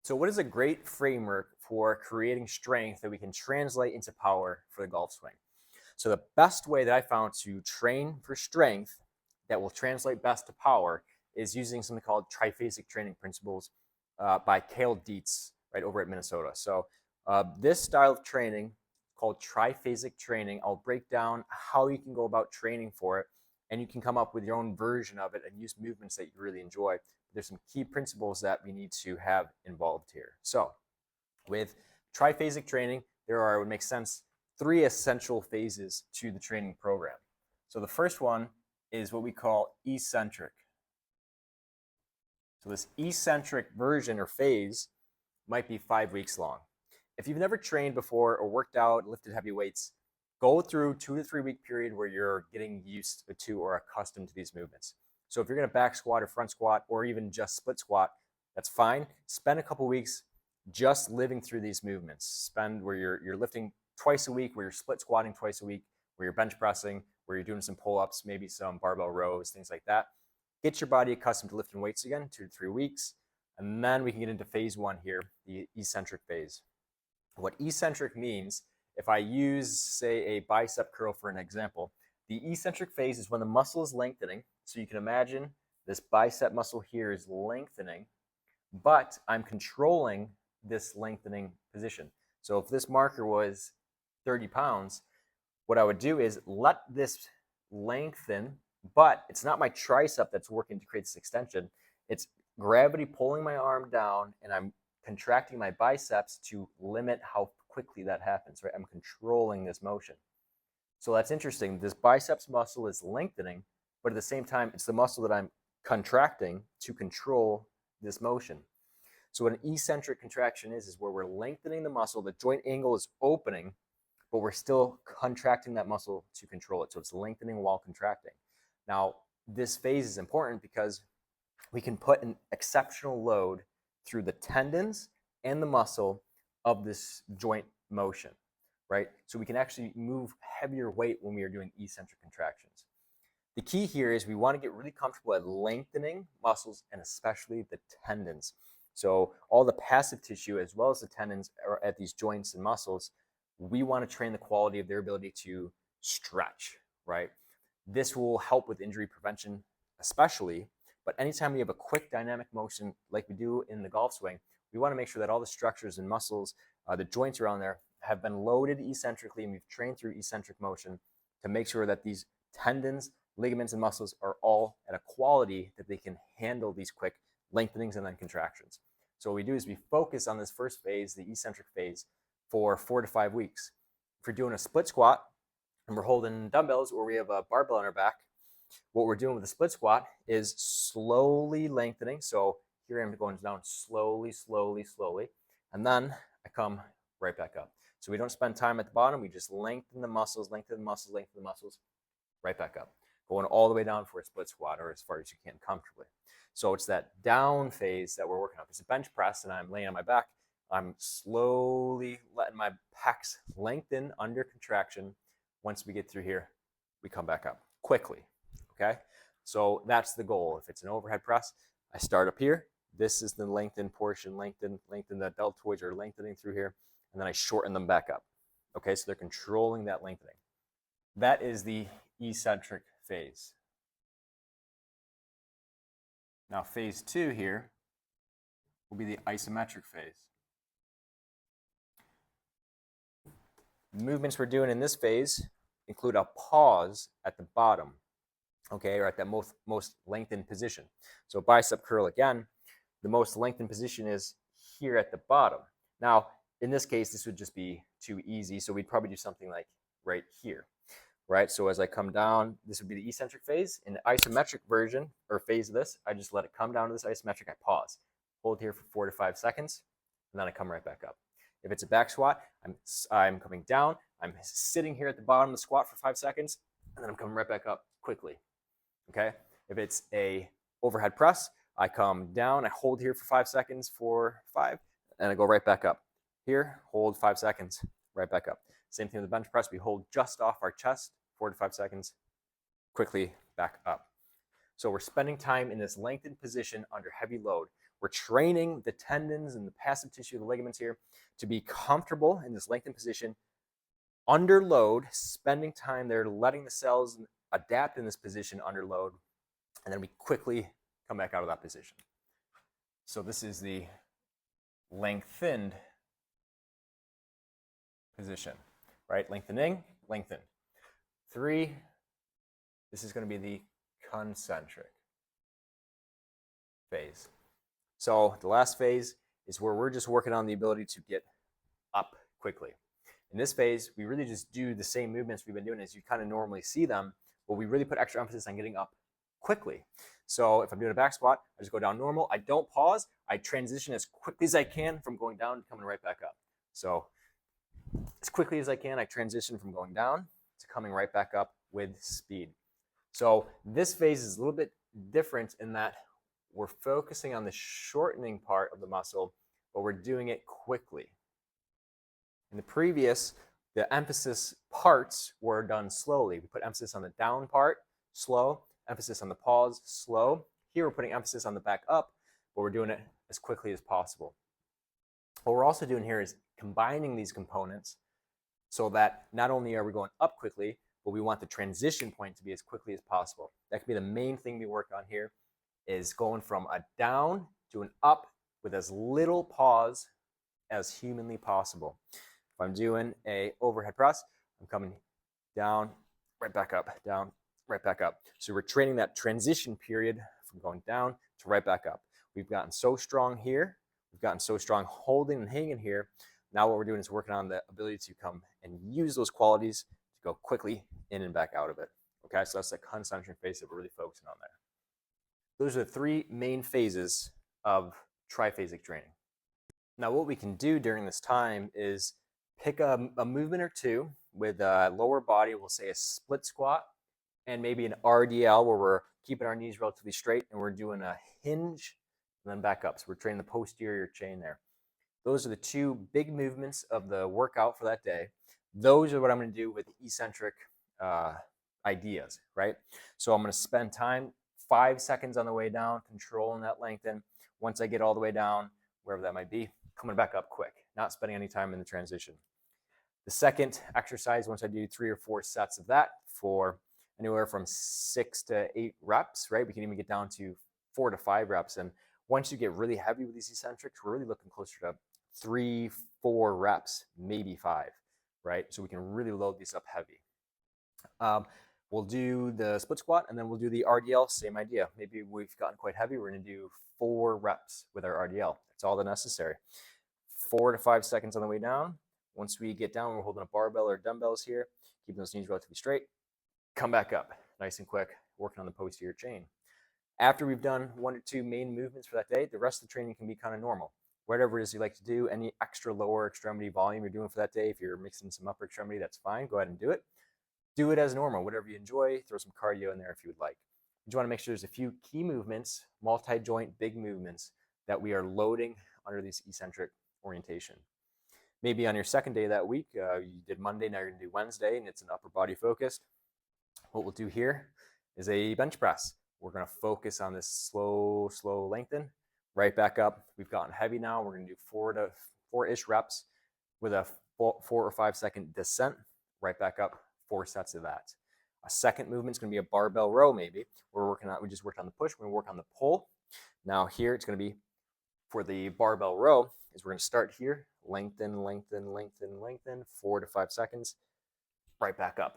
So what is a great framework for creating strength that we can translate into power for the golf swing? So the best way that I found to train for strength that will translate best to power is using something called triphasic training principles by Cale Dietz right over at Minnesota. So this style of training called triphasic training, I'll break down how you can go about training for it, and you can come up with your own version of it and use movements that you really enjoy. There's some key principles that we need to have involved here. So with triphasic training, there are, it would make sense, three essential phases to the training program. So the first one is what we call eccentric. So this eccentric version or phase might be 5 weeks long. If you've never trained before or worked out, lifted heavy weights, go through 2 to 3 week period where you're getting used to or accustomed to these movements. So if you're going to back squat or front squat or even just split squat, that's fine. Spend a couple weeks just living through these movements. Spend where you're lifting twice a week, where you're split squatting twice a week, where you're bench pressing, where you're doing some pull-ups, maybe some barbell rows, things like that. Get your body accustomed to lifting weights again, 2 to 3 weeks. And then we can get into phase one here, the eccentric phase. What eccentric means, if I use, say, a bicep curl for an example, the eccentric phase is when the muscle is lengthening. So you can imagine this bicep muscle here is lengthening, but I'm controlling this lengthening position. So if this marker was 30 pounds, what I would do is let this lengthen, but it's not my tricep that's working to create this extension. It's gravity pulling my arm down, and I'm contracting my biceps to limit how quickly that happens, right? I'm controlling this motion. So that's interesting. This biceps muscle is lengthening, but at the same time, it's the muscle that I'm contracting to control this motion. So what an eccentric contraction is where we're lengthening the muscle, the joint angle is opening, but we're still contracting that muscle to control it. So it's lengthening while contracting. Now, this phase is important because we can put an exceptional load through the tendons and the muscle of this joint motion, right? So we can actually move heavier weight when we are doing eccentric contractions. The key here is we want to get really comfortable at lengthening muscles and especially the tendons. So all the passive tissue as well as the tendons are at these joints and muscles. We want to train the quality of their ability to stretch, right? This will help with injury prevention especially, but anytime we have a quick dynamic motion like we do in the golf swing, we want to make sure that all the structures and muscles, the joints around there, have been loaded eccentrically, and we've trained through eccentric motion to make sure that these tendons, ligaments, and muscles are all at a quality that they can handle these quick lengthenings and then contractions. So what we do is we focus on this first phase, the eccentric phase, for 4 to 5 weeks. If we're doing a split squat and we're holding dumbbells or we have a barbell on our back, what we're doing with the split squat is slowly lengthening. So here I'm going down slowly, slowly, slowly, and then I come right back up. So we don't spend time at the bottom. We just lengthen the muscles, lengthen the muscles, lengthen the muscles, right back up. Going all the way down for a split squat or as far as you can comfortably. So it's that down phase that we're working on. If it's a bench press and I'm laying on my back, I'm slowly letting my pecs lengthen under contraction. Once we get through here, we come back up quickly, okay? So that's the goal. If it's an overhead press, I start up here. This is the lengthened portion, lengthen the deltoids are lengthening through here, and then I shorten them back up, okay? So they're controlling that lengthening. That is the eccentric phase. Now, phase 2 here will be the isometric phase. The movements we're doing in this phase include a pause at the bottom, okay, or at that most lengthened position. So bicep curl again, the most lengthened position is here at the bottom. Now, in this case, this would just be too easy, so we'd probably do something like right here, right? So as I come down, this would be the eccentric phase. In the isometric version or phase of this, I just let it come down to this isometric, I pause, hold here for 4 to 5 seconds, and then I come right back up. If it's a back squat, I'm coming down, I'm sitting here at the bottom of the squat for 5 seconds, and then I'm coming right back up quickly, okay? If it's a overhead press, I come down, I hold here for 5 seconds for 5, and I go right back up. Here, hold 5 seconds, right back up. Same thing with the bench press, we hold just off our chest, 4 to 5 seconds, quickly back up. So we're spending time in this lengthened position under heavy load. We're training the tendons and the passive tissue, the ligaments here, to be comfortable in this lengthened position, under load, spending time there, letting the cells adapt in this position under load, and then we quickly come back out of that position. So this is the lengthened position, right? Lengthening, lengthen. 3, this is going to be the concentric phase. So the last phase is where we're just working on the ability to get up quickly. In this phase, we really just do the same movements we've been doing as you kind of normally see them, but we really put extra emphasis on getting up quickly. So if I'm doing a back squat, I just go down normal. I don't pause. I transition as quickly as I can from going down to coming right back up. So as quickly as I can, I transition from going down to coming right back up with speed. So this phase is a little bit different in that we're focusing on the shortening part of the muscle, but we're doing it quickly. In the previous, the emphasis parts were done slowly. We put emphasis on the down part, slow, emphasis on the pause, slow. Here we're putting emphasis on the back up, but we're doing it as quickly as possible. What we're also doing here is combining these components so that not only are we going up quickly, but we want the transition point to be as quickly as possible. That could be the main thing we work on here, is going from a down to an up with as little pause as humanly possible. If I'm doing a overhead press, I'm coming down, right back up, down, right back up. So we're training that transition period from going down to right back up. We've gotten so strong here. We've gotten so strong holding and hanging here. Now what we're doing is working on the ability to come and use those qualities to go quickly in and back out of it. Okay, so that's the concentric phase that we're really focusing on there. Those are the 3 main phases of triphasic training. Now what we can do during this time is pick a movement or two with a lower body. We'll say a split squat and maybe an RDL where we're keeping our knees relatively straight and we're doing a hinge and then back up. So we're training the posterior chain there. Those are the 2 big movements of the workout for that day. Those are what I'm going to do with eccentric ideas, right? So I'm going to spend time, 5 seconds on the way down, controlling that lengthen. Once I get all the way down, wherever that might be, coming back up quick, not spending any time in the transition. The second exercise, once I do 3 or 4 sets of that for anywhere from 6 to 8 reps, right? We can even get down to 4 to 5 reps. And once you get really heavy with these eccentrics, we're really looking closer to 3, 4 reps, maybe 5, right? So we can really load these up heavy. We'll do the split squat and then we'll do the RDL, same idea. Maybe we've gotten quite heavy. We're going to do 4 reps with our RDL. That's all that's necessary. 4 to 5 seconds on the way down. Once we get down, we're holding a barbell or dumbbells here, keeping those knees relatively straight. Come back up, nice and quick, working on the posterior chain. After we've done 1 or 2 main movements for that day, the rest of the training can be kind of normal. Whatever it is you like to do, any extra lower extremity volume you're doing for that day, if you're mixing some upper extremity, that's fine. Go ahead and do it. Do it as normal, whatever you enjoy. Throw some cardio in there if you would like. You just want to make sure there's a few key movements, multi-joint, big movements that we are loading under this eccentric orientation. Maybe on your second day that week, you did Monday, now you're going to do Wednesday, and it's an upper body focused. What we'll do here is a bench press. We're going to focus on this slow lengthen, right back up. We've gotten heavy now. We're going to do 4-ish reps with a 4 or 5 second descent, right back up, 4 sets of that. A second movement is going to be a barbell row maybe. We just worked on the push, we're going to work on the pull. Now here it's going to be, for the barbell row, is we're going to start here, lengthen, 4 to 5 seconds, right back up,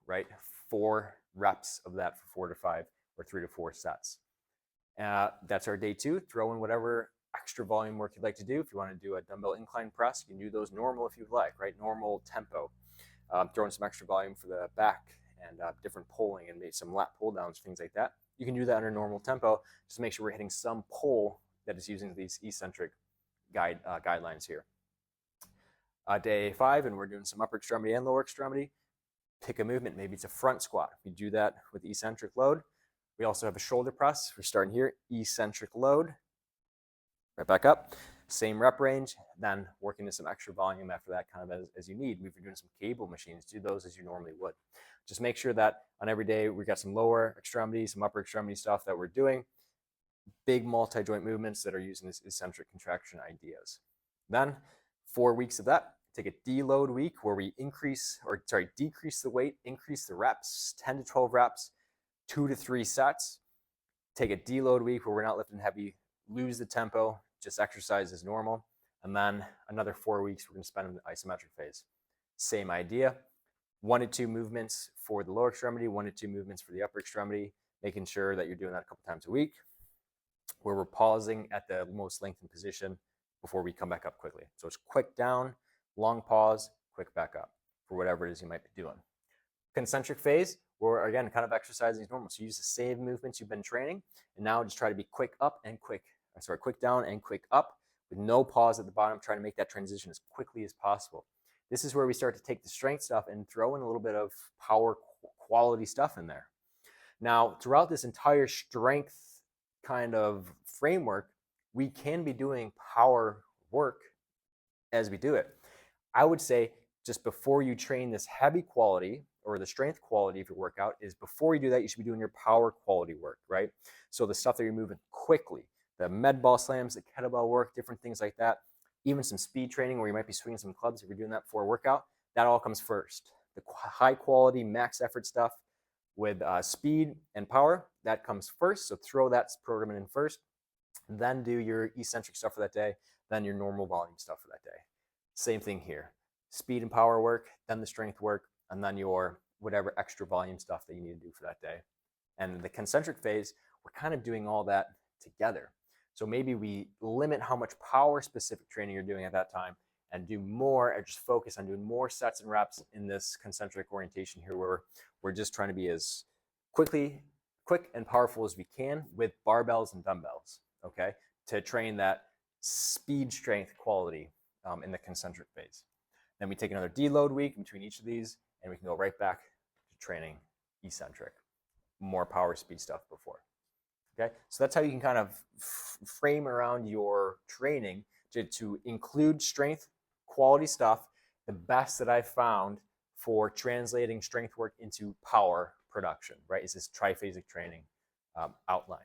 right? 4 reps of that for 4 to 5 or 3 to 4 sets. That's our day 2. Throw in whatever extra volume work you'd like to do. If you want to do a dumbbell incline press, you can do those normal if you'd like, right? Normal tempo. Throw in some extra volume for the back and different pulling and maybe some lat pull downs, things like that. You can do that under normal tempo. Just make sure we're hitting some pull that is using these eccentric guidelines here. Day 5, and we're doing some upper extremity and lower extremity. Pick a movement. Maybe it's a front squat. We do that with eccentric load. We also have a shoulder press. We're starting here, eccentric load. Right back up. Same rep range, then working to some extra volume after that, kind of as you need. We've been doing some cable machines. Do those as you normally would. Just make sure that on every day we got some lower extremity, some upper extremity stuff that we're doing. big multi-joint movements that are using this eccentric contraction ideas. Then 4 weeks of that, take a deload week where we decrease the weight, increase the reps, 10 to 12 reps, 2 to 3 sets. Take a deload week where we're not lifting heavy, lose the tempo, just exercise as normal. And then another 4 weeks, we're going to spend in the isometric phase. Same idea, 1 to 2 movements for the lower extremity, 1 to 2 movements for the upper extremity, making sure that you're doing that a couple times a week, where we're pausing at the most lengthened position before we come back up quickly. So it's quick down, long pause, quick back up for whatever it is you might be doing. Concentric phase, we're again kind of exercising as normal. So use the same movements you've been training, and now just try to be quick down and quick up with no pause at the bottom, trying to make that transition as quickly as possible. This is where we start to take the strength stuff and throw in a little bit of power quality stuff in there. Now, throughout this entire strength kind of framework, we can be doing power work as we do it. I would say just before you train this heavy quality or the strength quality of your workout is before you do that, you should be doing your power quality work, right? So the stuff that you're moving quickly, the med ball slams, the kettlebell work, different things like that, even some speed training where you might be swinging some clubs if you're doing that before a workout, that all comes first. The high quality, max effort stuff with speed and power, that comes first. So throw that program in first, then do your eccentric stuff for that day, then your normal volume stuff for that day. Same thing here. Speed and power work, then the strength work, and then your whatever extra volume stuff that you need to do for that day. And the concentric phase, we're kind of doing all that together. So maybe we limit how much power specific training you're doing at that time and do more, or just focus on doing more sets and reps in this concentric orientation here, where we're just trying to be as quick and powerful as we can with barbells and dumbbells, okay, to train that speed strength quality in the concentric phase. Then we take another deload week between each of these, and we can go right back to training eccentric, more power speed stuff before. Okay, so that's how you can kind of frame around your training to include strength quality stuff. The best that I've found for translating strength work into power production, right, is this triphasic training outline.